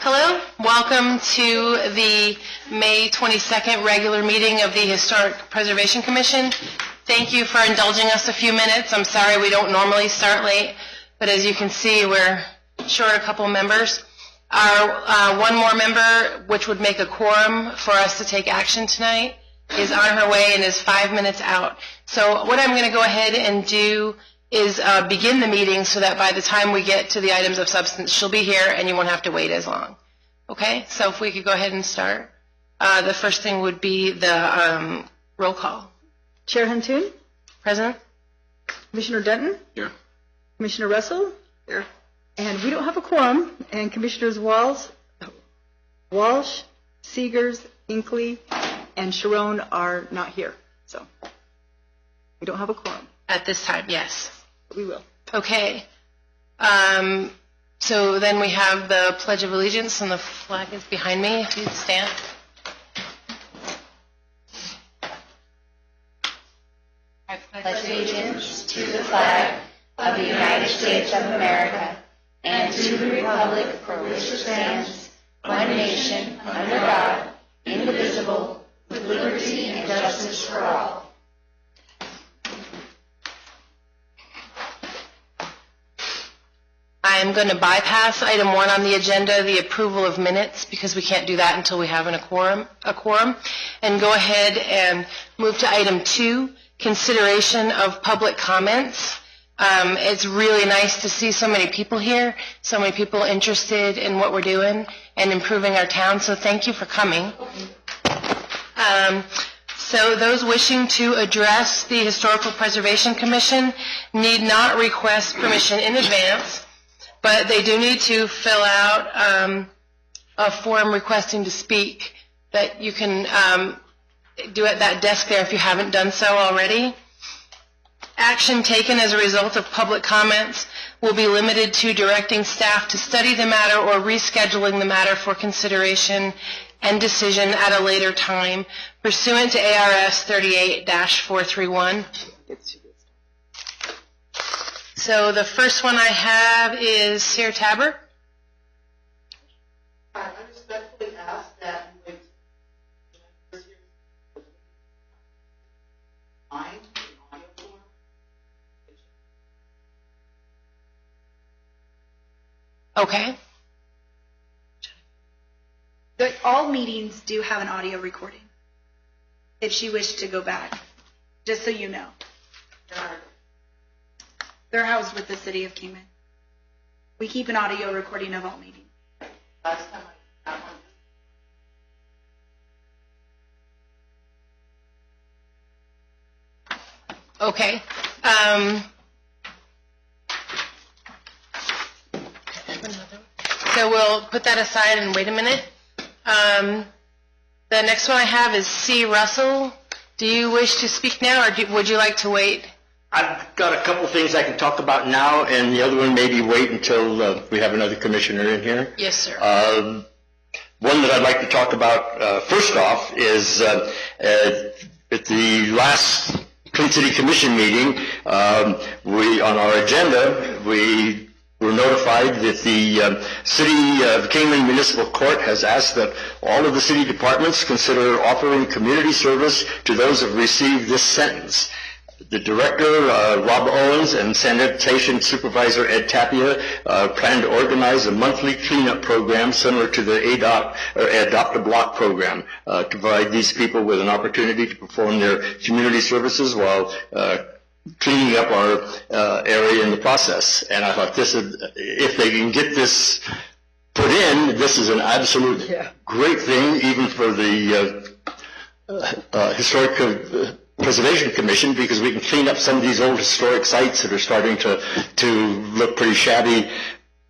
Hello, welcome to the May 22nd regular meeting of the Historic Preservation Commission. Thank you for indulging us a few minutes. I'm sorry we don't normally start late, but as you can see, we're short a couple members. Our one more member, which would make a quorum for us to take action tonight, is on her way and is 5 minutes out. So what I'm going to go ahead and do is begin the meeting so that by the time we get to the items of substance, she'll be here and you won't have to wait as long. Okay, so if we could go ahead and start. The first thing would be the roll call. Chair Huntoon? Present. Commissioner Denton? Here. Commissioner Russell? Here. And we don't have a quorum, and Commissioners Walsh, Seegers, Inkley, and Sharon are not here. So we don't have a quorum. At this time, yes. But we will. Okay. So then we have the Pledge of Allegiance, and the flag is behind me. If you'd stand. I pledge allegiance to the flag of the United States of America and to the republic for which it stands, one nation, under God, indivisible, with liberty and justice for all. I'm going to bypass item 1 on the agenda, the approval of minutes, because we can't do that until we have a quorum, and go ahead and move to item 2, consideration of public comments. It's really nice to see so many people here, so many people interested in what we're doing and improving our town, so thank you for coming. So those wishing to address the Historical Preservation Commission need not request permission in advance, but they do need to fill out a form requesting to speak that you can do at that desk there if you haven't done so already. Action taken as a result of public comments will be limited to directing staff to study the matter or rescheduling the matter for consideration and decision at a later time pursuant to ARS 38-431. So the first one I have is Sarah Tabor. I respectfully ask that you wait Okay. All meetings do have an audio recording if she wished to go back, just so you know. They're housed with the city of Kingman. We keep an audio recording of all meetings. last time I got one. Okay. So we'll put that aside and wait a minute. The next one I have is C. Russell. Do you wish to speak now, or would you like to wait? I've got a couple things I can talk about now, and the other one maybe wait until we have another commissioner in here. Yes, sir. One that I'd like to talk about first off is at the last Clean City Commission meeting, on our agenda, we were notified that the City of Kingman Municipal Court has asked that all of the city departments consider offering community service to those who have received this sentence. The director, Rob Owens, and sanitation supervisor, Ed Tapia, plan to organize a monthly cleanup program similar to the Adopt a Block program to provide these people with an opportunity to perform their community services while cleaning up our area in the process. And I thought if they can get this put in, this is an absolute great thing, even for the Historic Preservation Commission, because we can clean up some of these old historic sites that are starting to look pretty shabby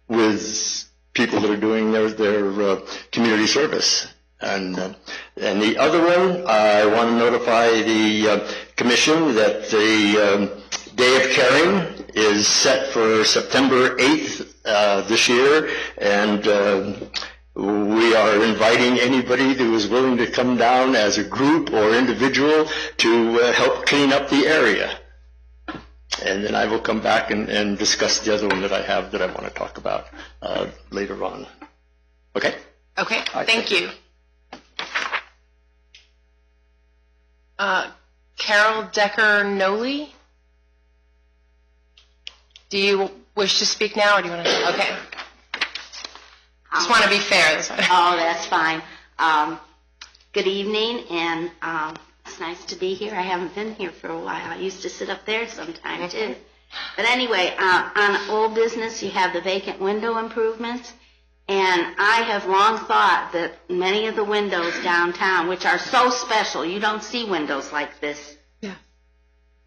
with people that are doing their community service. And the other one, I want to notify the commission that the Day of Caring is set for September 8th this year, and we are inviting anybody who is willing to come down as a group or individual to help clean up the area. And then I will come back and discuss the other one that I have that I want to talk about later on. Okay? Okay, I thank think- you. Carol Decker-Noli? Do you wish to speak now, or do you want to? Okay. Just want to be fair. Oh, that's fine. Good evening, and it's nice to be here. I haven't been here for a while. I used to sit up there sometime, too. But anyway, on old business, you have the vacant window improvements, and I have long thought that many of the windows downtown, which are so special, you don't see windows like this Yeah.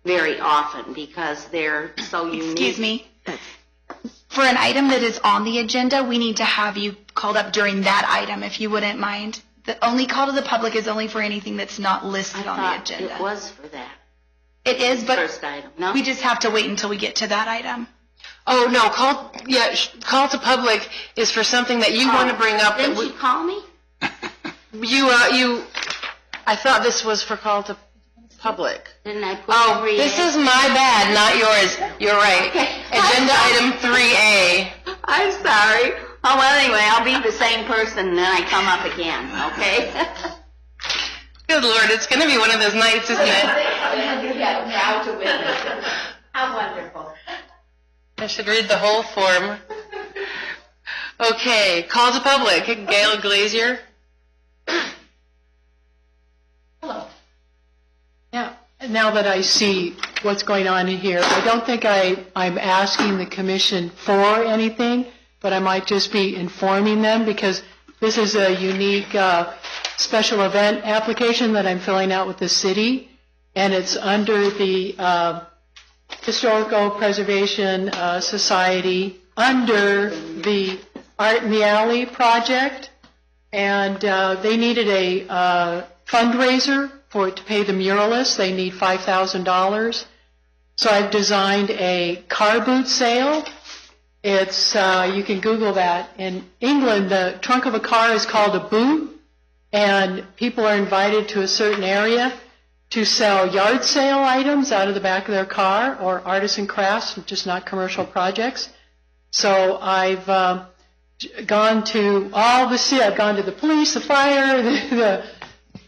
very often because they're so unique. Excuse me. For an item that is on the agenda, we need to have you called up during that item, if you wouldn't mind. The only call to the public is only for anything that's not I listed on the thought agenda. it was for that It is, but first item. No? we just have to wait until we get to that item. Oh, no, call to public is for something that you want to bring up. Didn't you call me? I thought this was for call to public. Didn't I put Oh, every this is my bad, not yours. You're right. Okay. Agenda item 3A. I'm sorry. Oh, well, anyway, I'll be the same person and then I come up again, okay? Good Lord, it's going to be one of those nights, isn't it? Now to witness it. How wonderful. I should read the whole form. Okay, call to public. Gail Glazier. Now that I see what's going on in here, I don't think I'm asking the commission for anything, but I might just be informing them because this is a unique special event application that I'm filling out with the city, and it's under the Historical Preservation Society under the Art in the Alley project, and they needed a fundraiser for it to pay the muralists. They need $5,000. So I've designed a car boot sale. It's, you can Google that. In England, the trunk of a car is called a boot, and people are invited to a certain area to sell yard sale items out of the back of their car or artisan crafts, just not commercial projects. So I've gone to all the city. I've gone to the police, the fire,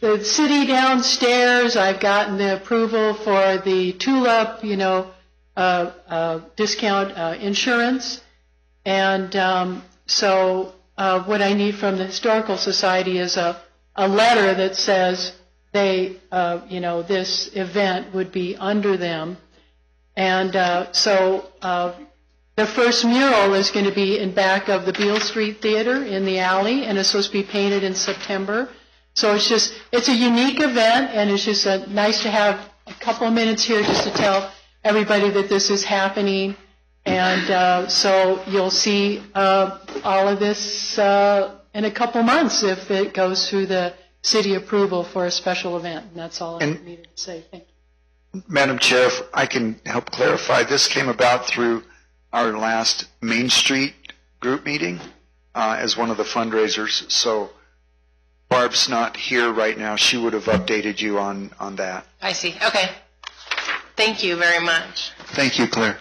the city downstairs. I've gotten the approval for the TULIP, discount insurance. And so what I need from the Historical Society is a letter that says they, this event would be under them. And so the first mural is going to be in back of the Beale Street Theater in the alley, and it's supposed to be painted in September. So it's a unique event, and it's just nice to have a couple of minutes here just to tell everybody that this is happening. And so you'll see all of this in a couple months if it goes through the city approval for a special event. And that's all I needed to say. Thank you. Madam Chair, if I can help clarify, this came about through our last Main Street group meeting as one of the fundraisers. So Barb's not here right now. She would have updated you on that. I see. Okay. Thank you very much. Thank you, Claire.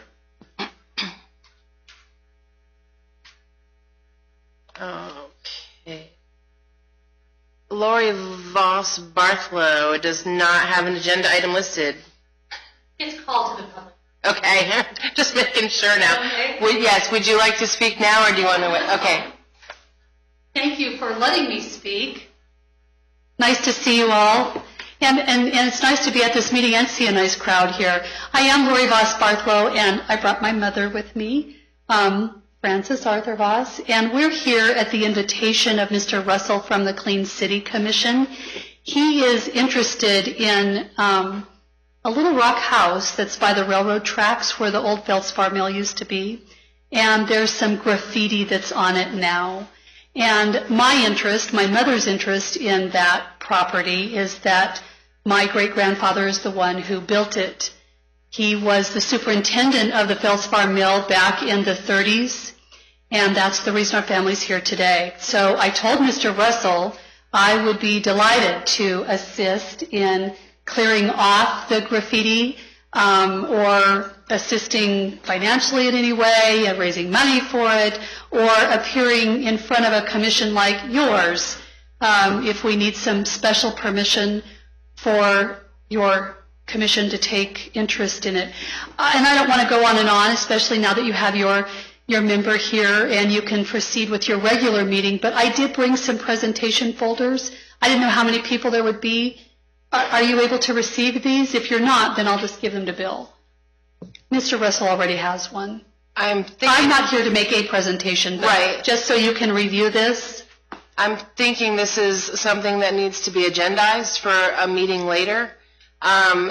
Okay. Lori Voss Barthlow does not have an agenda item listed. It's called to the public. Okay, just making sure now. Okay. Would you like to speak now, or do you want to wait? Okay. Thank you for letting me speak. Nice to see you all. And it's nice to be at this meeting and see a nice crowd here. I am Lori Voss Barthlow, and I brought my mother with me, Frances Arthur Voss, and we're here at the invitation of Mr. Russell from the Clean City Commission. He is interested in a little rock house that's by the railroad tracks where the old Feldspar Mill used to be, and there's some graffiti that's on it now. And my interest, my mother's interest in that property is that my great-grandfather is the one who built it. He was the superintendent of the Feldspar Mill back in the 30s, and that's the reason our family's here today. So I told Mr. Russell I would be delighted to assist in clearing off the graffiti. or assisting financially in any way, raising money for it, or appearing in front of a commission like yours, if we need some special permission for your commission to take interest in it. And I don't want to go on and on, especially now that you have your member here and you can proceed with your regular meeting, but I did bring some presentation folders. I didn't know how many people there would be. Are you able to receive these? If you're not, then I'll just give them to Bill. Mr. Russell already has one. I'm not here to make a presentation, but Right. just so you can review this. I'm thinking this is something that needs to be agendized for a meeting later.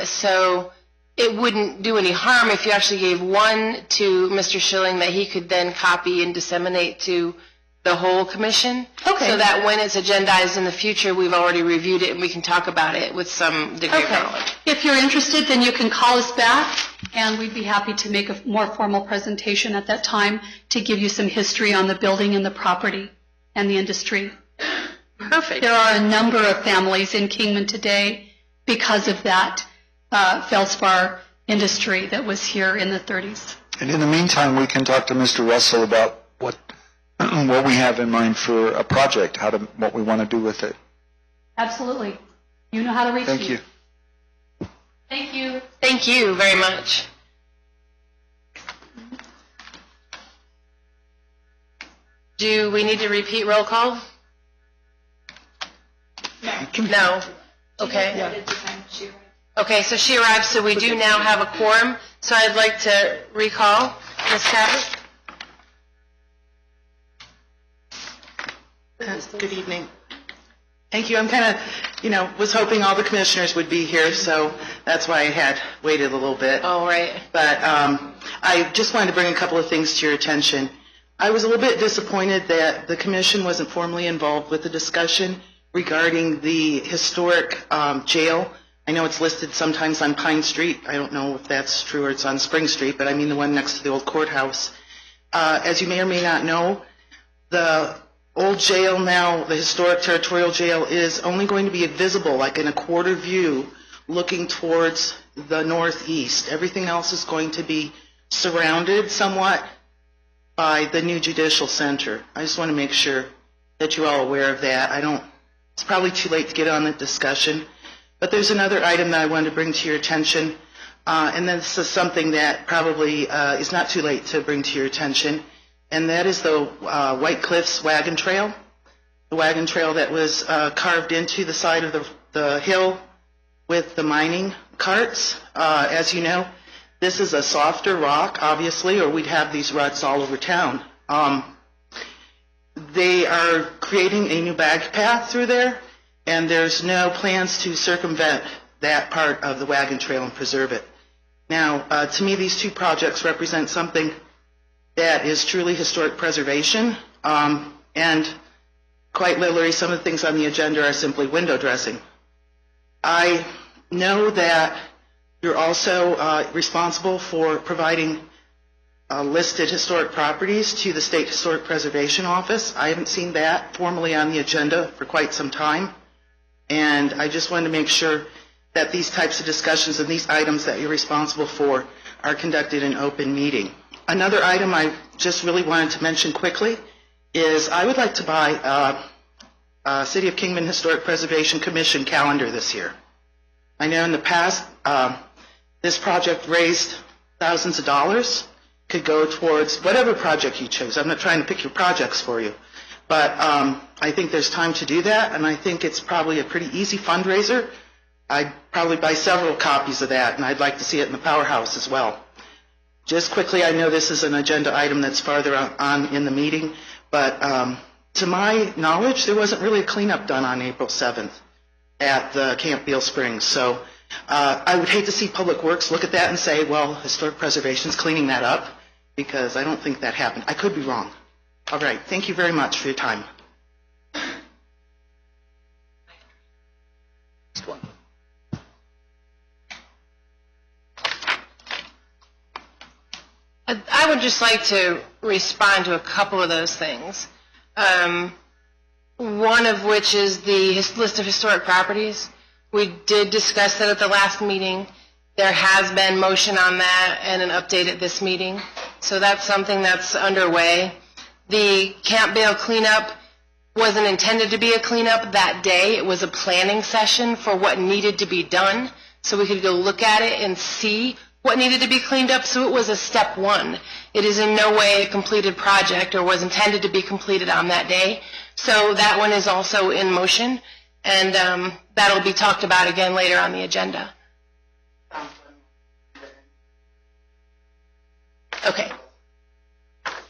So it wouldn't do any harm if you actually gave one to Mr. Schilling that he could then copy and disseminate to the whole commission. Okay. So that when it's agendized in the future, we've already reviewed it and we can talk about it with some degree of knowledge. If you're interested, then you can call us back, and we'd be happy to make a more formal presentation at that time to give you some history on the building and the property and the industry. Perfect. There are a number of families in Kingman today because of that feldspar industry that was here in the 30s. And in the meantime, we can talk to Mr. Russell about what we have in mind for a project, what we want to do with it. Absolutely. You know how to reach me. Thank you. Thank you. Thank you very much. Do we need to repeat roll call? No. Okay. Okay, so she arrived, so we do now have a quorum. So I'd like to recall Ms. Travis. Good evening. Thank you. I'm kind of, was hoping all the commissioners would be here, so that's why I had waited a little bit. Oh, right. But I just wanted to bring a couple of things to your attention. I was a little bit disappointed that the commission wasn't formally involved with the discussion regarding the historic jail. I know it's listed sometimes on Pine Street. I don't know if that's true or it's on Spring Street, but I mean the one next to the old courthouse. As you may or may not know, the old jail now, the historic territorial jail, is only going to be visible like in a quarter view looking towards the northeast. Everything else is going to be surrounded somewhat by the new judicial center. I just want to make sure that you're all aware of that. It's probably too late to get on the discussion, but there's another item that I wanted to bring to your attention, and this is something that probably is not too late to bring to your attention, and that is the White Cliffs wagon trail, the wagon trail that was carved into the side of the hill with the mining carts. As you know, this is a softer rock, obviously, or we'd have these ruts all over town. They are creating a new bag path through there, and there's no plans to circumvent that part of the wagon trail and preserve it. Now, to me, these two projects represent something that is truly historic preservation, and quite literally, some of the things on the agenda are simply window dressing. I know that you're also responsible for providing listed historic properties to the State Historic Preservation Office. I haven't seen that formally on the agenda for quite some time, and I just wanted to make sure that these types of discussions and these items that you're responsible for are conducted in open meeting. Another item I just really wanted to mention quickly is I would like to buy a City of Kingman Historic Preservation Commission calendar this year. I know in the past this project raised thousands of dollars, could go towards whatever project you chose. I'm not trying to pick your projects for you, but I think there's time to do that, and I think it's probably a pretty easy fundraiser. I'd probably buy several copies of that, and I'd like to see it in the powerhouse as well. Just quickly, I know this is an agenda item that's farther on in the meeting, but to my knowledge, there wasn't really a cleanup done on April 7th at the Camp Beale Springs. So I would hate to see Public Works look at that and say, well, Historic Preservation's cleaning that up, because I don't think that happened. I could be wrong. All right. Thank you very much for your time. Next one. I would just like to respond to a couple of those things. One of which is the list of historic properties. We did discuss that at the last meeting. There has been motion on that and an update at this meeting. So that's something that's underway. The Camp Bale cleanup wasn't intended to be a cleanup that day. It was a planning session for what needed to be done, so we could go look at it and see what needed to be cleaned up. So it was a step one. It is in no way a completed project or was intended to be completed on that day. So that one is also in motion, and that'll be talked about again later on the agenda. Okay.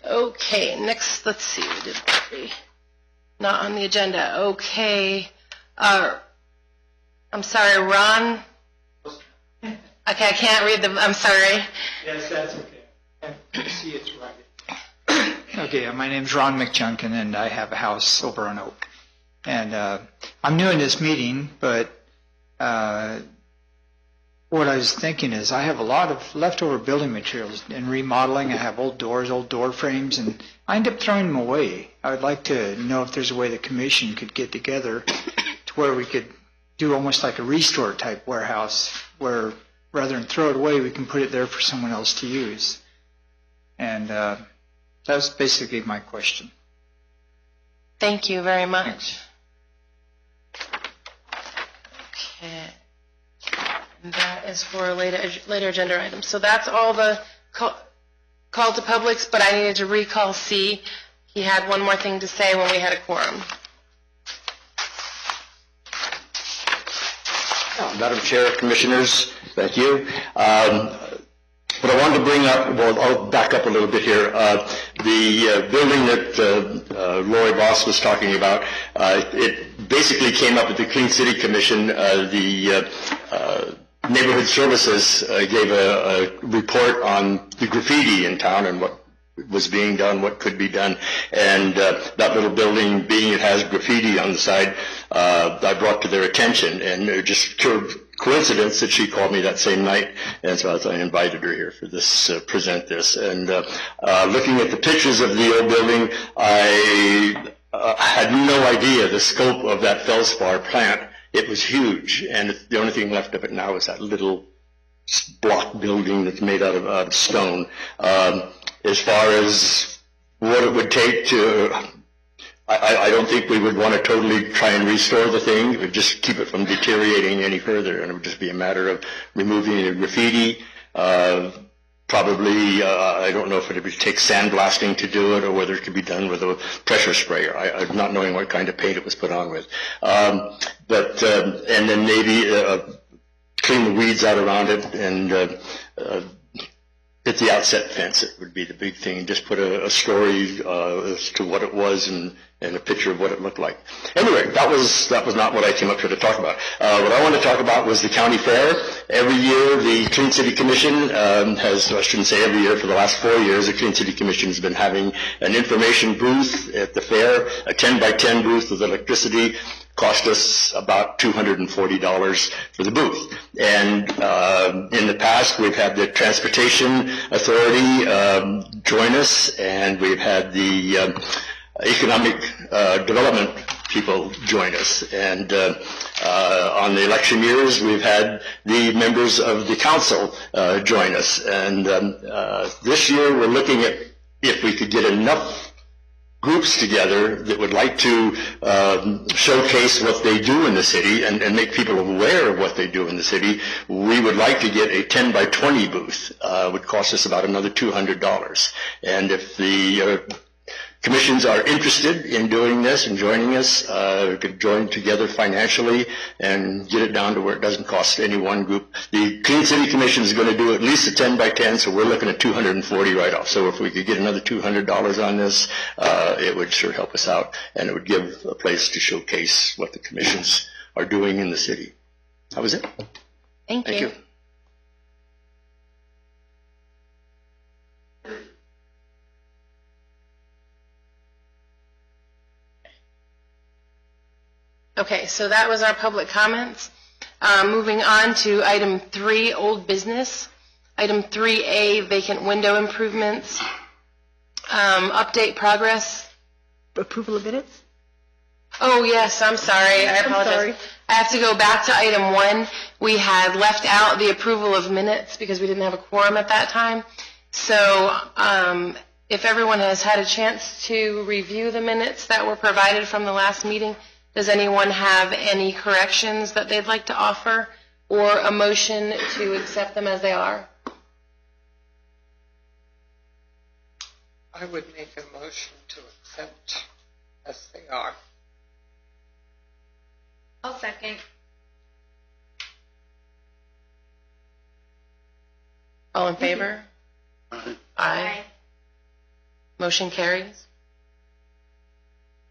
Okay, next, let's see, we did three. Not on the agenda. Okay. I'm sorry, Ron? Okay, I can't read the, I'm sorry. Yes, that's okay. I see it's right. Okay, my name's Ron McJunkin, and I have a house over on Oak. And I'm new in this meeting, but what I was thinking is I have a lot of leftover building materials in remodeling. I have old doors, old door frames, and I end up throwing them away. I would like to know if there's a way the commission could get together to where we could do almost like a restore type warehouse where rather than throw it away, we can put it there for someone else to use. And that was basically my question. Thank you very much. Okay. And that is for later agenda items. So that's all the call to publics, but I needed to recall C. He had one more thing to say when we had a quorum. Madam Chair, Commissioners, thank you. What I wanted to bring up, well, I'll back up a little bit here. The building that Lori Voss was talking about, it basically came up at the Clean City Commission. The Neighborhood Services gave a report on the graffiti in town and what was being done, what could be done, and that little building, being it has graffiti on the side, I brought to their attention, and it just pure coincidence that she called me that same night, and so I invited her here for this, present this. And looking at the pictures of the old building, I had no idea the scope of that feldspar plant. It was huge, and the only thing left of it now is that little block building that's made out of stone. As far as what it would take to, I don't think we would want to totally try and restore the thing. It would just keep it from deteriorating any further, and it would just be a matter of removing the graffiti. Probably, I don't know if it would take sandblasting to do it or whether it could be done with a pressure sprayer. I'm not knowing what kind of paint it was put on with. And then maybe clean the weeds out around it and hit the outset fence. It would be the big thing. Just put a story as to what it was and a picture of what it looked like. Anyway, that was not what I came up here to talk about. What I want to talk about was the county fair. Every year, the Clean City Commission has, I shouldn't say every year, for the last 4 years, the Clean City Commission has been having an information booth at the fair, a 10-by-10 booth with electricity. Cost us about $240 for the booth. And in the past, we've had the Transportation Authority join us, and we've had the Economic Development people join us. And on the election years, we've had the members of the council join us. And this year, we're looking at if we could get enough groups together that would like to showcase what they do in the city and make people aware of what they do in the city. We would like to get a 10-by-20 booth. It would cost us about another $200. And if the commissions are interested in doing this and joining us, we could join together financially and get it down to where it doesn't cost any one group. The Clean City Commission is going to do at least a 10-by-10, so we're looking at $240 right off. So if we could get another $200 on this, it would sure help us out, and it would give a place to showcase what the commissions are doing in the city. That was it. Thank you. Okay, so that was our public comments. Moving on to item 3, old business. Item 3A, vacant window improvements. Update progress. Approval of minutes? Oh, yes, I'm sorry. I apologize. sorry. I have to go back to item 1. We had left out the approval of minutes because we didn't have a quorum at that time. So if everyone has had a chance to review the minutes that were provided from the last meeting, does anyone have any corrections that they'd like to offer or a motion to accept them as they are? I would make a motion to accept as they are. I'll second. All in favor? Aye. Motion carries.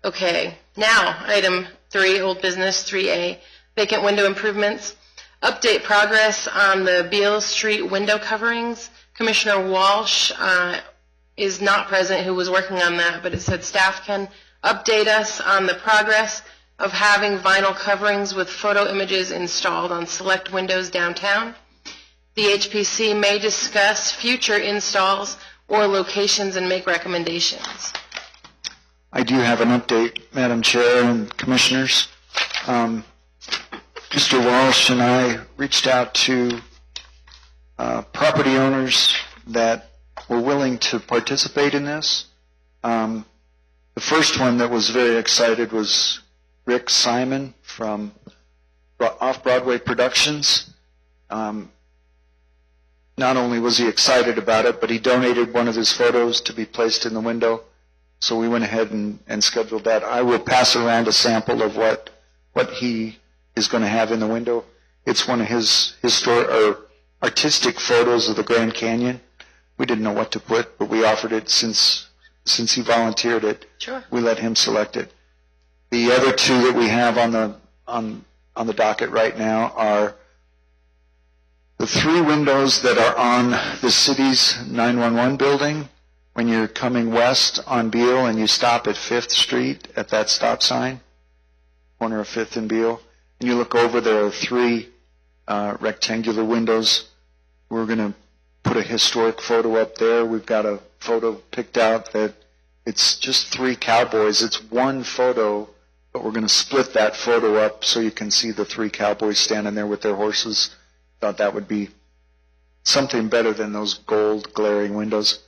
Okay, now, item 3, old business 3A, vacant window improvements. Update progress on the Beale Street window coverings. Commissioner Walsh is not present, who was working on that, but it said staff can update us on the progress of having vinyl coverings with photo images installed on select windows downtown. The HPC may discuss future installs or locations and make recommendations. I do have an update, Madam Chair and Commissioners. Mr. Walsh and I reached out to property owners that were willing to participate in this. The first one that was very excited was Rick Simon from Off-Broadway Productions. Not only was he excited about it, but he donated one of his photos to be placed in the window. So we went ahead and scheduled that. I will pass around a sample of what he is going to have in the window. It's one of his artistic photos of the Grand Canyon. We didn't know what to put, but we offered it since he volunteered it. Sure. We let him select it. The other two that we have on the docket right now are the 3 windows that are on the city's 911 building. When you're coming west on Beale and you stop at 5th Street at that stop sign, corner of 5th and Beale, and you look over, there are 3 rectangular windows. We're going to put a historic photo up there. We've got a photo picked out that it's just 3 cowboys. It's one photo, but we're going to split that photo up so you can see the 3 cowboys standing there with their horses. Thought that would be something better than those gold glaring windows.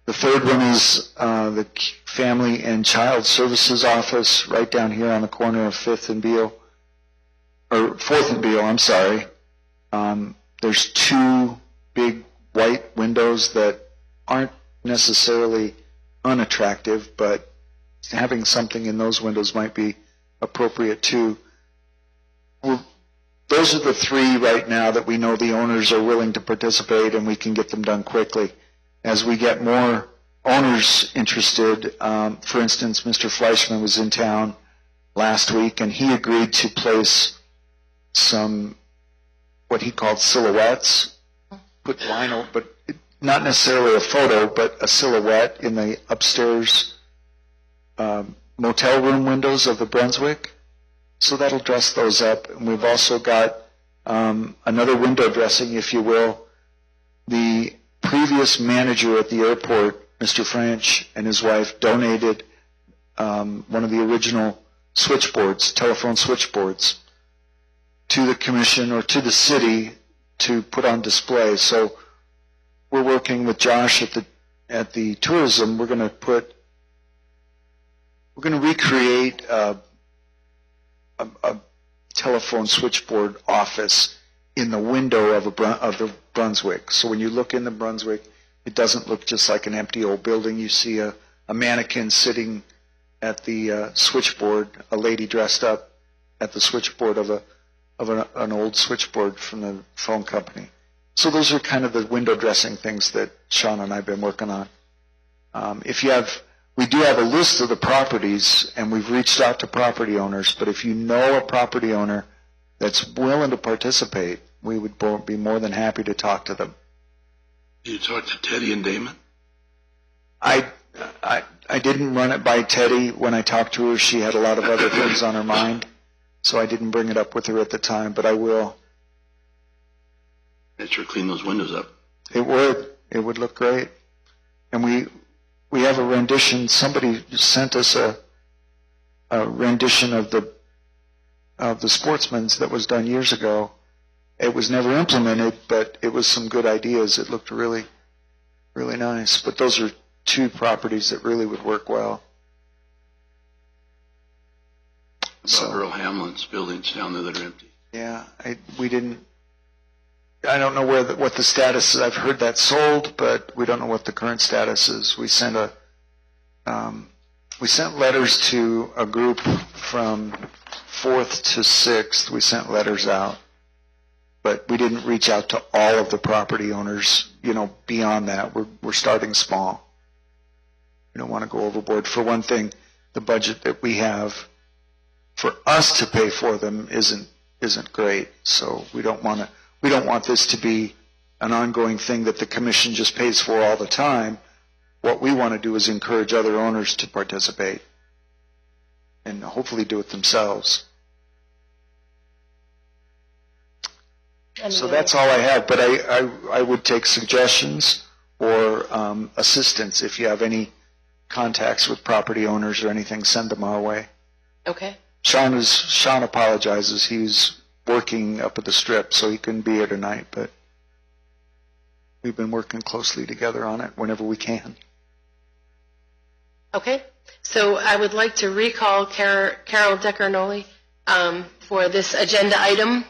The third one is the Family and Child Services office right down here on the corner of 5th and Beale, or 4th and Beale, I'm sorry. There's 2 big white windows that aren't necessarily unattractive, but having something in those windows might be appropriate too. Those are the 3 right now that we know the owners are willing to participate and we can get them done quickly. As we get more owners interested, for instance, Mr. Fleischman was in town last week and he agreed to place some, what he called silhouettes, put vinyl, but not necessarily a photo, but a silhouette in the upstairs motel room windows of the Brunswick. So that'll dress those up. And we've also got another window dressing, if you will. The previous manager at the airport, Mr. French, and his wife donated one of the original switchboards, telephone switchboards, to the commission or to the city to put on display. So we're working with Josh at the tourism. We're going to recreate a telephone switchboard office in the window of the Brunswick. So when you look in the Brunswick, it doesn't look just like an empty old building. You see a mannequin sitting at the switchboard, a lady dressed up at the switchboard of an old switchboard from the phone company. So those are kind of the window dressing things that Sean and I have been working on. We do have a list of the properties, and we've reached out to property owners, but if you know a property owner that's willing to participate, we would be more than happy to talk to them. You talked to Teddy and Damon? I didn't run it by Teddy when I talked to her. She had a lot of other things on her mind, so I didn't bring it up with her at the time, but I will. That sure clean those windows up. It would look great. And we have a rendition. Somebody sent us a rendition of the Sportsman's that was done years ago, It was never implemented, but it was some good ideas. It looked really, really nice. But those are two properties that really would work well. About Earl Hamlin's buildings down there that are empty. Yeah, I don't know what the status is. I've heard that sold, but we don't know what the current status is. We sent letters to a group from 4th to 6th. We sent letters out, but we didn't reach out to all of the property owners. Beyond that, we're starting small. We don't want to go overboard. For one thing, the budget that we have for us to pay for them isn't great. So we don't want this to be an ongoing thing that the commission just pays for all the time. What we want to do is encourage other owners to participate and hopefully do it themselves. So that's all I have, but I would take suggestions or assistance. If you have any contacts with property owners or anything, send them our way. Okay. Sean apologizes. He's working up at the Strip, so he couldn't be here tonight, but we've been working closely together on it whenever we can. Okay. So I would like to recall Carol Decker-Nolly for this agenda item.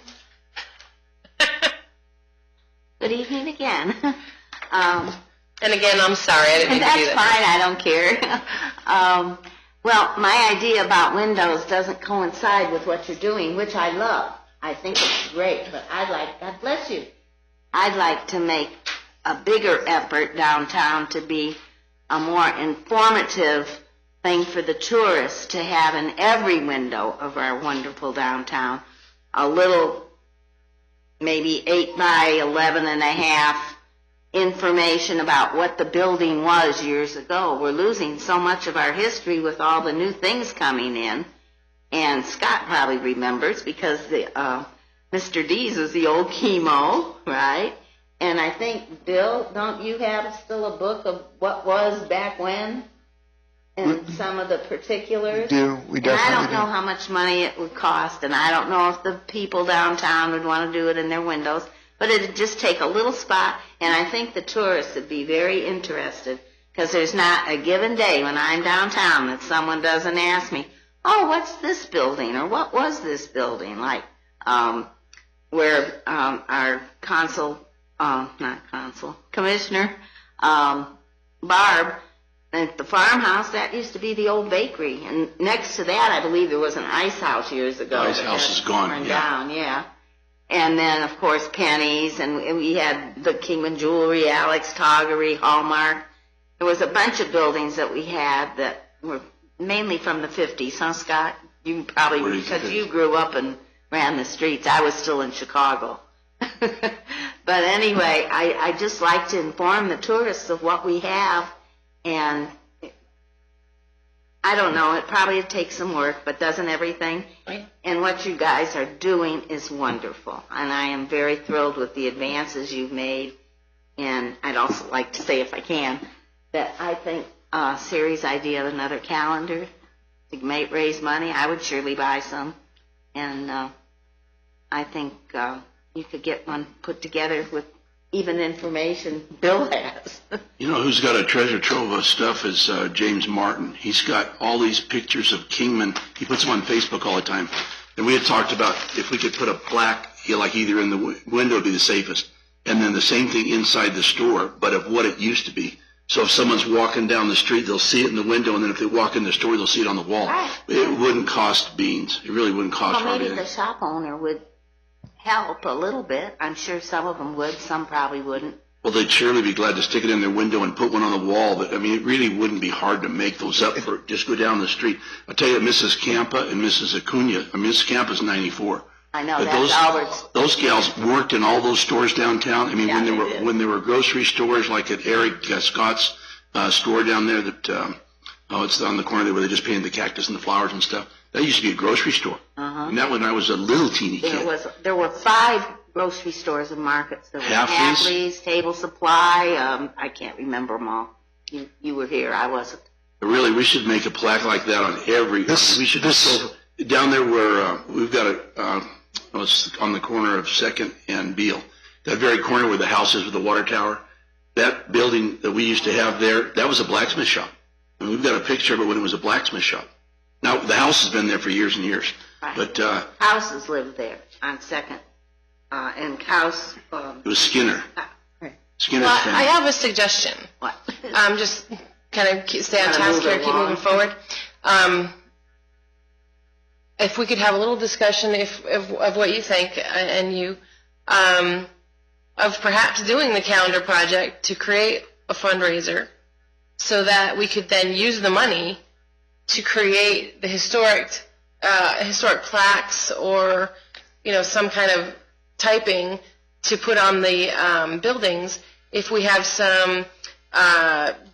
Good evening again. And again, I'm sorry, I didn't mean to do That's that. fine, I don't care. Well, my idea about windows doesn't coincide with what you're doing, which I love. I think it's great, but God bless you, I'd like to make a bigger effort downtown to be a more informative thing for the tourists to have in every window of our wonderful downtown. A little, maybe 8 by 11 and a half information about what the building was years ago. We're losing so much of our history with all the new things coming in. And Scott probably remembers because Mr. Dees was the old chemo, right? And I think, Bill, don't you have still a book of what was back when? And some of the particulars? We do. We definitely do. And I don't know how much money it would cost, and I don't know if the people downtown would want to do it in their windows. But it would just take a little spot, and I think the tourists would be very interested, because there's not a given day when I'm downtown that someone doesn't ask me, oh, what's this building, or what was this building? Like where our commissioner, Barb, at the farmhouse, that used to be the old bakery. And next to that, I believe there was an ice house years ago. The ice house is gone, Torn yeah. down, yeah. And then, of course, Penny's, and we had the Kingman Jewelry, Alex Toggery, Hallmark. There was a bunch of buildings that we had that were mainly from the 50s, huh, Scott? You probably, because you grew up and ran the streets. I was still in Chicago. But anyway, I just like to inform the tourists of what we have, and I don't know, it probably takes some work, but doesn't everything? Right. And what you guys are doing is wonderful, and I am very thrilled with the advances you've made. And I'd also like to say, if I can, that I think Siri's idea of another calendar to raise money, I would surely buy some. And I think you could get one put together with even information Bill has. You know who's got a treasure trove of stuff is James Martin. He's got all these pictures of Kingman. He puts them on Facebook all the time. And we had talked about if we could put a plaque, like either in the window would be the safest, and then the same thing inside the store, but of what it used to be. So if someone's walking down the street, they'll see it in the window, and then if they walk in the store, they'll see it on the wall. Right. It wouldn't cost beans. It really wouldn't cost Well, hardly maybe the anything. shop owner would help a little bit. I'm sure some of them would, some probably wouldn't. Well, they'd surely be glad to stick it in their window and put one on the wall. But I mean, it really wouldn't be hard to make those up. For just go down the street. I'll tell you, Mrs. Campa and Mrs. Acuna. I mean, Mrs. Campa's 94. I know, But that's Albert's. those gals worked in all those stores downtown. I mean, Yeah, when there were grocery stores like at Eric Scott's store down there that it's on the corner there where they just painted the cactus and the flowers and stuff. That used to be a grocery store. And that when I was a little teeny kid. There were 5 grocery stores and markets. There was Halfleys. Halfleys, Table Supply. I can't remember them all. You were here. I wasn't. Really, we should make a plaque like that on every. We should just go down there where we've got It was on the corner of 2nd and Beale. That very corner where the house is with the water tower, that building that we used to have there, that was a blacksmith shop. And we've got a picture of it when it was a blacksmith shop. Now, the house has been there for years and years. Right. But Houses lived there on 2nd. And House... it was Skinner. Skinner's Well, family. I have a suggestion. What? Just kind of stay on Gotta task move here, it keep along. moving forward. If we could have a little discussion of what you think and you, of perhaps doing the calendar project to create a fundraiser so that we could then use the money to create the historic plaques or, some kind of typing to put on the buildings. If we have some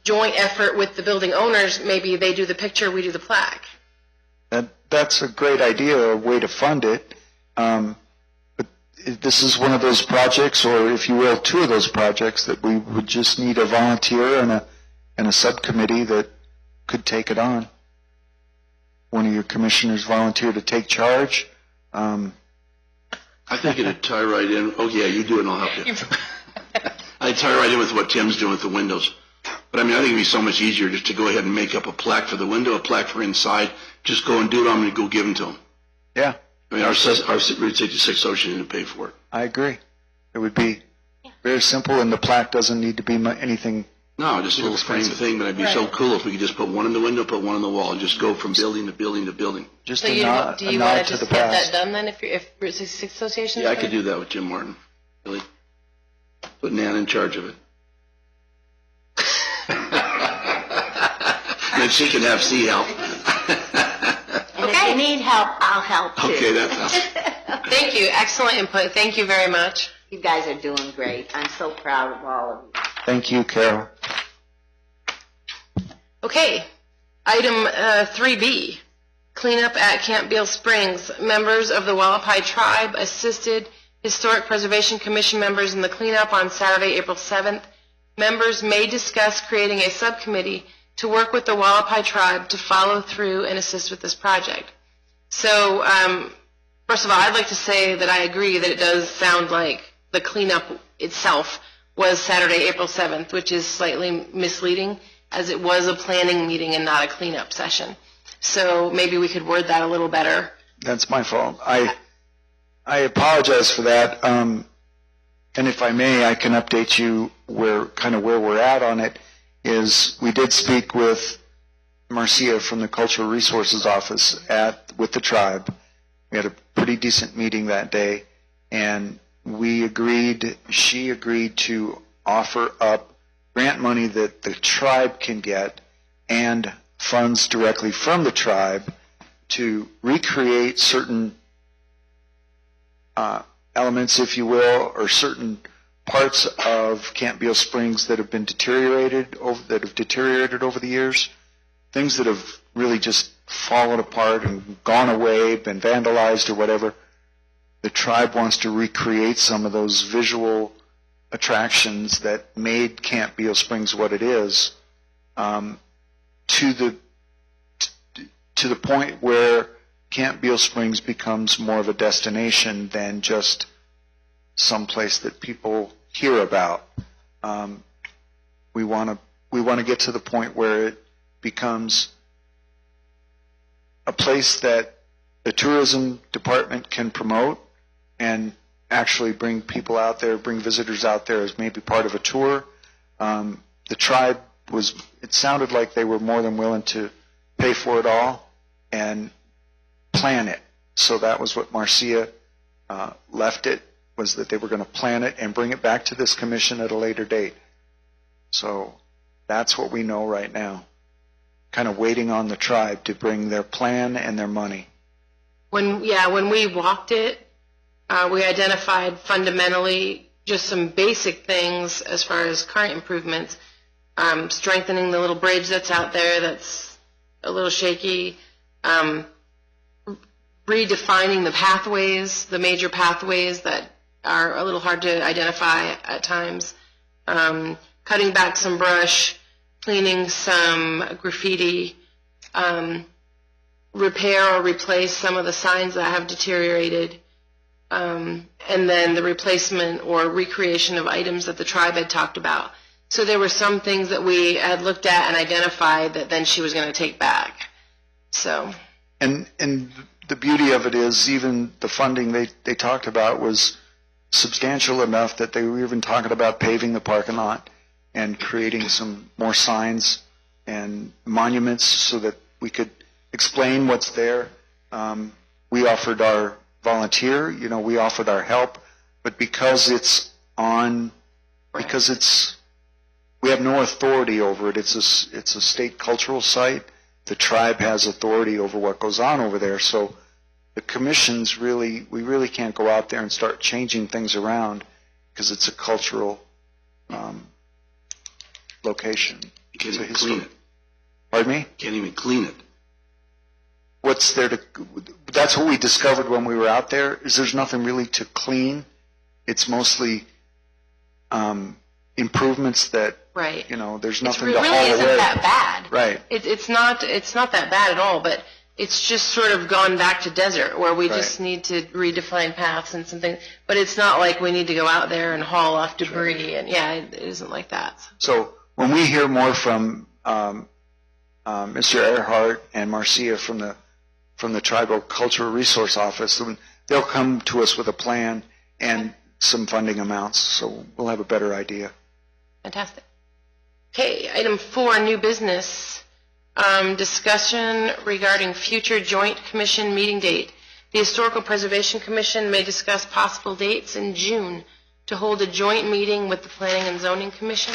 joint effort with the building owners, maybe they do the picture, we do the plaque. That's a great idea, a way to fund it. But this is one of those projects, or if you will, two of those projects that we would just need a volunteer and a subcommittee that could take it on. One of your commissioners volunteer to take charge. I think it'd tie right in. Oh, yeah, you do it and I'll help you. I'd tie right in with what Tim's doing with the windows. But, I think it'd be so much easier just to go ahead and make up a plaque for the window, a plaque for inside. Just go and do it. I'm going to go give them to them. Yeah. Our Route 66 Association didn't pay for it. I agree. It would be very simple, and the plaque doesn't need to be anything. No, just a little frame thing, but it'd be so cool if we could just put one in the window, put one on the wall, and just go from building to building to building. Just So a do you nod want to to the just get that past. done then if Route 66 Association? Yeah, I could do that with Jim Martin. Really. Put Nan in charge of it. And then she can have C help. And if you need help, I'll help too. Okay, that's Thank you. Excellent input. Thank you very much. You guys are doing great. I'm so proud of all of you. Thank you, Carol. Okay. Item 3B, cleanup at Camp Beale Springs. Members of the Wallapai Tribe assisted Historic Preservation Commission members in the cleanup on Saturday, April 7th. Members may discuss creating a subcommittee to work with the Wallapai Tribe to follow through and assist with this project. So, first of all, I'd like to say that I agree that it does sound like the cleanup itself was Saturday, April 7th, which is slightly misleading, as it was a planning meeting and not a cleanup session. So maybe we could word that a little better. That's my fault. I apologize for that. And if I may, I can update you where we're at on it. Is we did speak with Marcia from the Cultural Resources Office with the tribe. We had a pretty decent meeting that day, and she agreed to offer up grant money that the tribe can get and funds directly from the tribe to recreate certain elements, if you will, or certain parts of Camp Beale Springs that have been deteriorated over the years, things that have really just fallen apart and gone away, been vandalized or whatever. The tribe wants to recreate some of those visual attractions that made Camp Beale Springs what it is, to the point where Camp Beale Springs becomes more of a destination than just some place that people hear about. We want to get to the point where it becomes a place that the tourism department can promote and actually bring people out there, bring visitors out there as maybe part of a tour. The tribe it sounded like they were more than willing to pay for it all and plan it. So that was what Marcia left it, was that they were going to plan it and bring it back to this commission at a later date. So that's what we know right now. Kind of waiting on the tribe to bring their plan and their money. When we walked it, we identified fundamentally just some basic things as far as current improvements, strengthening the little bridge that's out there that's a little shaky, redefining the pathways, the major pathways that are a little hard to identify at times, cutting back some brush, cleaning some graffiti, repair or replace some of the signs that have deteriorated, and then the replacement or recreation of items that the tribe had talked about. So there were some things that we had looked at and identified that then she was going to take back. So. And the beauty of it is even the funding they talked about was substantial enough that they were even talking about paving the parking lot and creating some more signs and monuments so that we could explain what's there. We offered our volunteer, we offered our help, but because we have no authority over it. It's a state cultural site. The tribe has authority over what goes on over there. So the commissions we really can't go out there and start changing things around because it's a cultural location. You can't even clean it. Pardon me? Can't even clean it. What's there to? That's what we discovered when we were out there. Is there's nothing really to clean. It's mostly improvements that. Right. There's nothing to haul away. It really isn't that bad. Right. It's not that bad at all, but it's just sort of gone back to desert where we just need to redefine paths and something. But it's not like we need to go out there and haul off debris. And it isn't like that. So when we hear more from Mr. Earhart and Marcia from the Tribal Cultural Resource Office, they'll come to us with a plan and some funding amounts. So we'll have a better idea. Fantastic. Okay, item 4, new business. Discussion regarding future joint commission meeting date. The Historical Preservation Commission may discuss possible dates in June to hold a joint meeting with the Planning and Zoning Commission.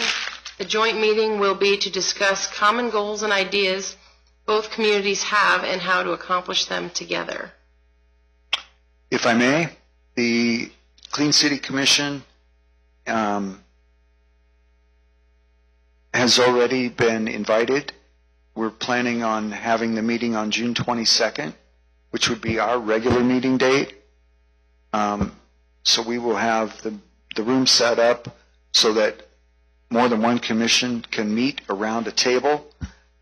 The joint meeting will be to discuss common goals and ideas both communities have and how to accomplish them together. If I may, the Clean City Commission has already been invited. We're planning on having the meeting on June 22nd, which would be our regular meeting date. So we will have the room set up so that more than one commission can meet around a table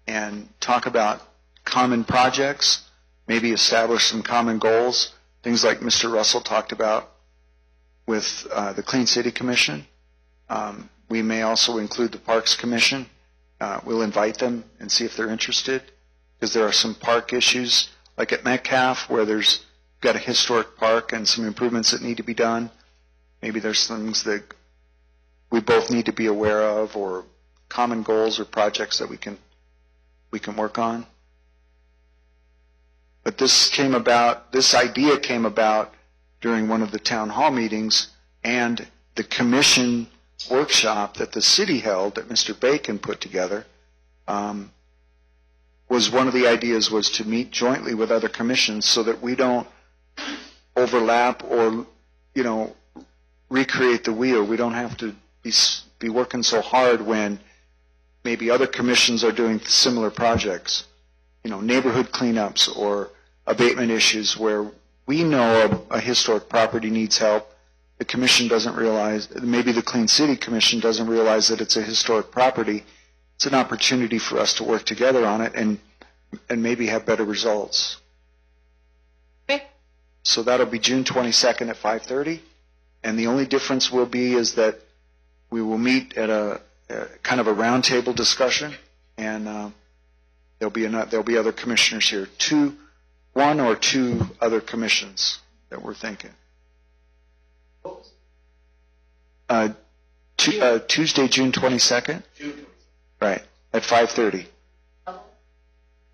and talk about common projects, maybe establish some common goals, things like Mr. Russell talked about with the Clean City Commission. We may also include the Parks Commission. We'll invite them and see if they're interested, because there are some park issues, like at Metcalf, where there's got a historic park and some improvements that need to be done. Maybe there's things that we both need to be aware of, or common goals or projects that we can work on. But this idea came about during one of the town hall meetings, and the commission workshop that the city held that Mr. Bacon put together was one of the ideas was to meet jointly with other commissions so that we don't overlap or recreate the wheel. We don't have to be working so hard when maybe other commissions are doing similar projects, neighborhood cleanups or abatement issues where we know a historic property needs help. The commission doesn't realize, maybe the Clean City Commission doesn't realize that it's a historic property. It's an opportunity for us to work together on it and maybe have better results. Okay. So that'll be June 22nd at 5:30. And the only difference will be is that we will meet at a kind of a roundtable discussion, and there'll be other commissioners here. One or two other commissions that we're thinking. Tuesday, June 22nd? Right, at 5:30.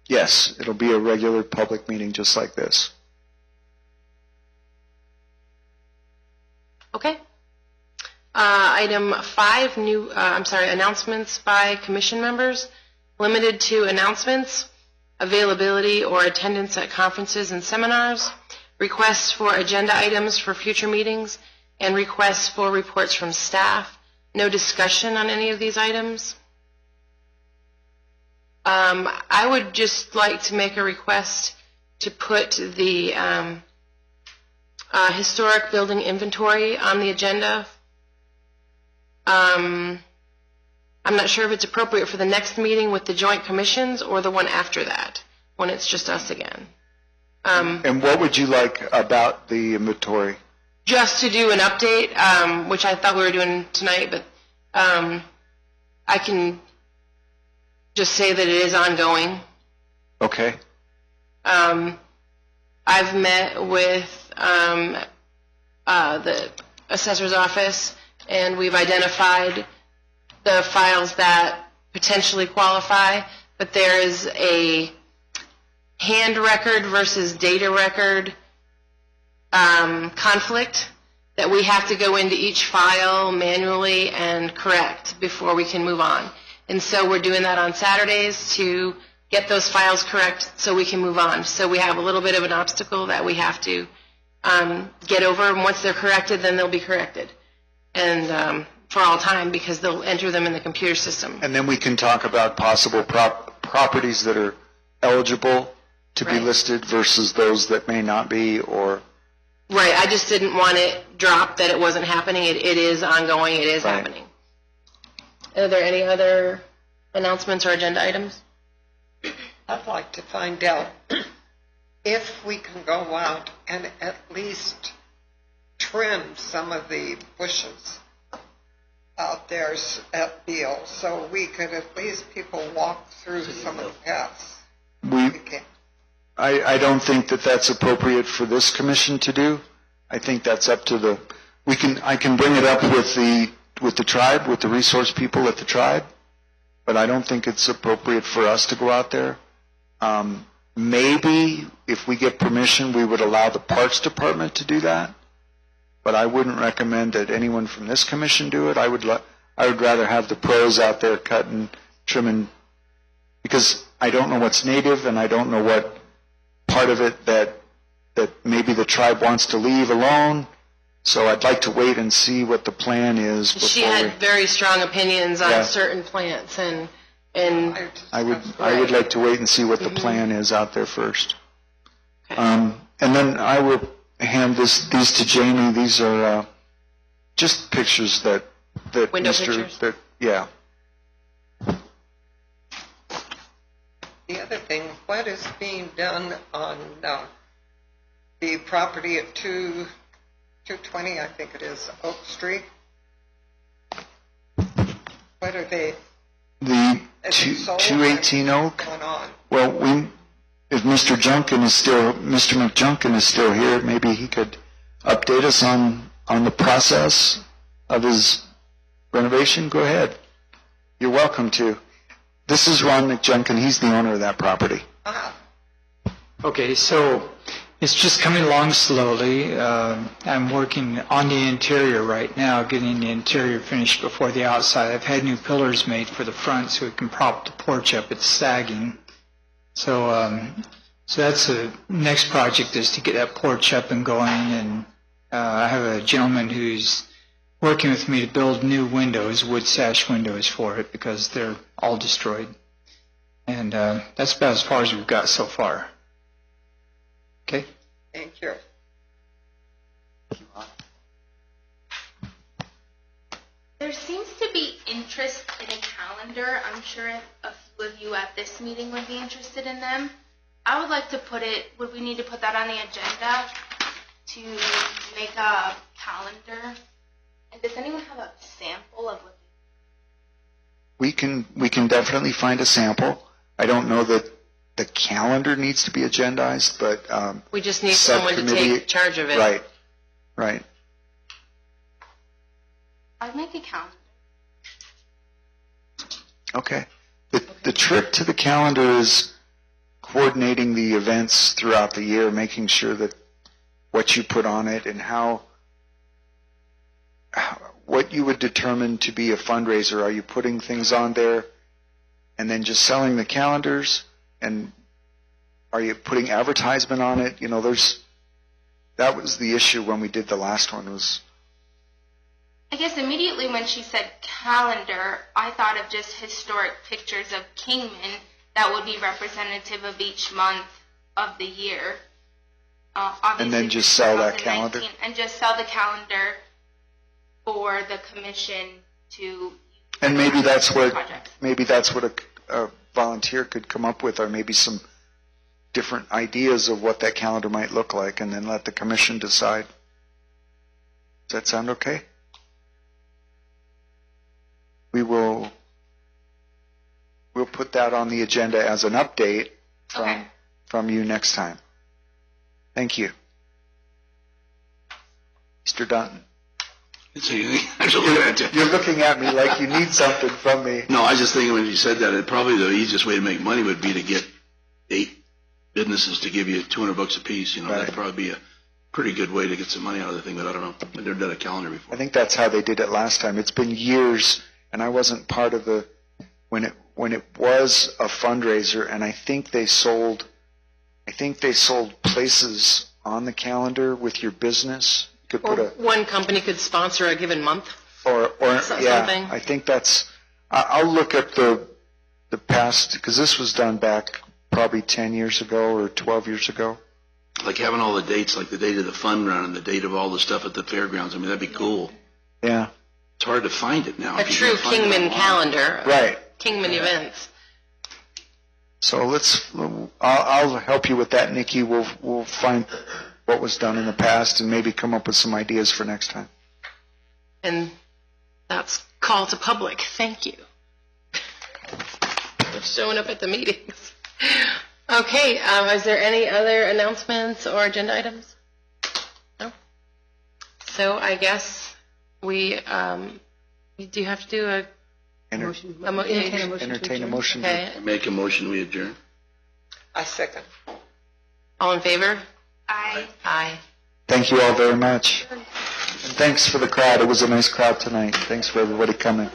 Yes, it'll be a regular public meeting just like this. Okay. Item 5, announcements by commission members. Limited to announcements, availability or attendance at conferences and seminars, requests for agenda items for future meetings, and requests for reports from staff. No discussion on any of these items. I would just like to make a request to put the historic building inventory on the agenda. I'm not sure if it's appropriate for the next meeting with the joint commissions or the one after that, when it's just us again. And what would you like about the inventory? just to do an update, which I thought we were doing tonight, but I can just say that it is ongoing. Okay. I've met with the assessor's office, and we've identified the files that potentially qualify, but there is a hand record versus data record conflict that we have to go into each file manually and correct before we can move on. And so we're doing that on Saturdays to get those files correct so we can move on. So we have a little bit of an obstacle that we have to get over, and once they're corrected, then they'll be corrected. And for all time, because they'll enter them in the computer system. And then we can talk about possible properties that are eligible to be Right. listed versus those that may not be, or... Right, I just didn't want it dropped that it wasn't happening. It is ongoing, it is Right. happening. Are there any other announcements or agenda items? I'd like to find out if we can go out and at least trim some of the bushes out there at Beale, so we could at least people walk through some of the paths. I don't think that that's appropriate for this commission to do. I think that's up to the, I can bring it up with the tribe, with the resource people at the tribe, but I don't think it's appropriate for us to go out there. Maybe if we get permission, we would allow the Parks Department to do that, but I wouldn't recommend that anyone from this commission do it. I would rather have the pros out there cutting, trimming, because I don't know what's native and I don't know what part of it that maybe the tribe wants to leave alone. So I'd like to wait and see what the plan is before She had very strong opinions on Yeah. certain plants, and I would like to wait and see what the plan is out there first. And then I will hand these to Jamie. These are just pictures that Window Mr. pictures? that yeah. The other thing, what is being done on the property at 220, I think it is, Oak Street? What are they The Is it sold? 218 Oak. going on? Well, if Mr. McJunkin is still here, maybe he could update us on the process of his renovation. Go ahead. You're welcome to. This is Ron McJunkin. He's the owner of that property. Okay, so it's just coming along slowly. I'm working on the interior right now, getting the interior finished before the outside. I've had new pillars made for the front so we can prop the porch up. It's sagging. So that's the next project, is to get that porch up and going. And I have a gentleman who's working with me to build new windows, wood sash windows for it, because they're all destroyed. And that's about as far as we've got so far. Okay? Thank you. There seems to be interest in a calendar. I'm sure a few of you at this meeting would be interested in them. I would like to would we need to put that on the agenda to make a calendar? And does anyone have a sample of what? We can definitely find a sample. I don't know that the calendar needs to be agendized, but we just need someone to take charge of it. Right. I'd make a calendar. Okay. The trick to the calendar is coordinating the events throughout the year, making sure that what you put on it and what you would determine to be a fundraiser. Are you putting things on there and then just selling the calendars? And are you putting advertisement on it? You know, that was the issue when we did the last one. Was I guess immediately when she said calendar, I thought of just historic pictures of Kingman that would be representative of each month of the year. and then just sell that calendar? And just sell the calendar for the commission to. And maybe that's what projects. a volunteer could come up with, or maybe some different ideas of what that calendar might look like, and then let the commission decide. Does that sound okay? We'll put that on the agenda as an update from you next time. Thank you. Mr. Dunton. I'm just looking at you. You're looking at me like you need something from me. No, I was just thinking when you said that, probably the easiest way to make money would be to get 8 businesses to give you $200 a piece. Right. That'd probably be a pretty good way to get some money out of the thing, but I don't know. I've never done a calendar before. I think that's how they did it last time. It's been years, and I wasn't part of when it was a fundraiser, and I think they sold places on the calendar with your business. You could Or one company could sponsor a given month. or something. I think that's. I'll look at the past, because this was done back probably 10 years ago or 12 years ago. Like having all the dates, like the date of the fun run and the date of all the stuff at the fairgrounds. I mean, that'd be cool. Yeah. It's hard to find it now. A true Kingman calendar. Right. Kingman events. So I'll help you with that, Nikki. We'll find what was done in the past and maybe come up with some ideas for next time. And that's call to public. Thank you. For showing up at the meetings. Okay, is there any other announcements or agenda items? No? So I guess we do have to do a Entertain a motion. Okay. Make a motion, we adjourn. I second. All in favor? Aye. Aye. Thank you all very much. And thanks for the crowd. It was a nice crowd tonight. Thanks for everybody coming.